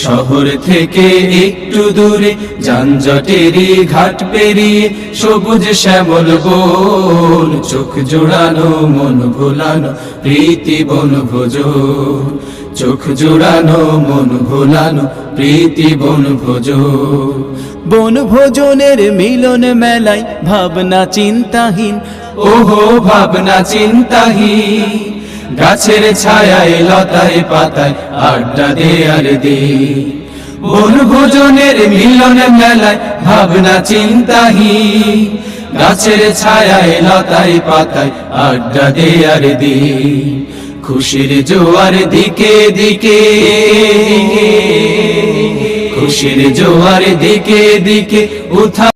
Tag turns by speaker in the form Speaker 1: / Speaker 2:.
Speaker 1: শহর থেকে একটু দূরে যানজটেরই ঘাট পেরিয়ে সবুজ শ্যামল বন, চোখ জোড়ানো মন ভোলানো প্রীতি বনভোজন, চোখ জোড়ানো মন ভোলানো প্রীতি বনভোজন। বনভোজনের মিলন মেলায় ভাবনা চিন্তাহীন, ওহো ভাবনা চিন্তাহীন, গাছের ছায়ায় লতায় পাতায় আড্ডা দেয়ার দিন। বনভোজনের মিলন মেলায় ভাবনা চিন্তাহীন, গাছের ছায়ায় লতায় পাতায় আড্ডা দেয়ার দিন। খুশির জোয়ার দিকে দিকে, খুশির জোয়ার দিকে দিকে উঠা